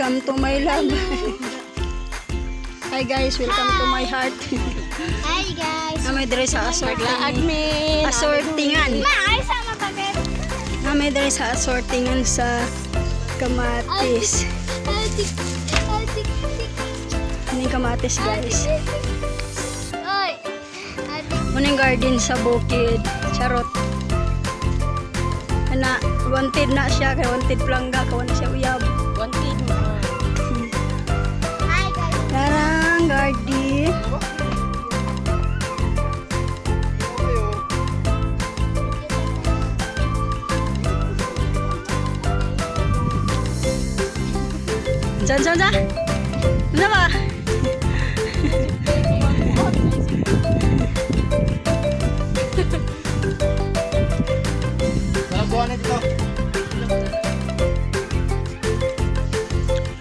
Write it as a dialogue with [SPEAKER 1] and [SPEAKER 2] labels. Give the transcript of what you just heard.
[SPEAKER 1] Welcome to my love. Hi guys, welcome to my heart.
[SPEAKER 2] Hi guys.
[SPEAKER 1] Namay dire sa assortingan.
[SPEAKER 2] Ma, ay sama pa guys.
[SPEAKER 1] Namay dire sa assortingan sa kamatis. Ini kamatis guys.
[SPEAKER 2] Oy.
[SPEAKER 1] Muning garden sa bukid. Charot. Ana, wanted na siya kay wanted plangga kawan siya uyab.
[SPEAKER 3] Wanted mo.
[SPEAKER 2] Hi guys.
[SPEAKER 1] Tarang garden. Jan. Ano ba?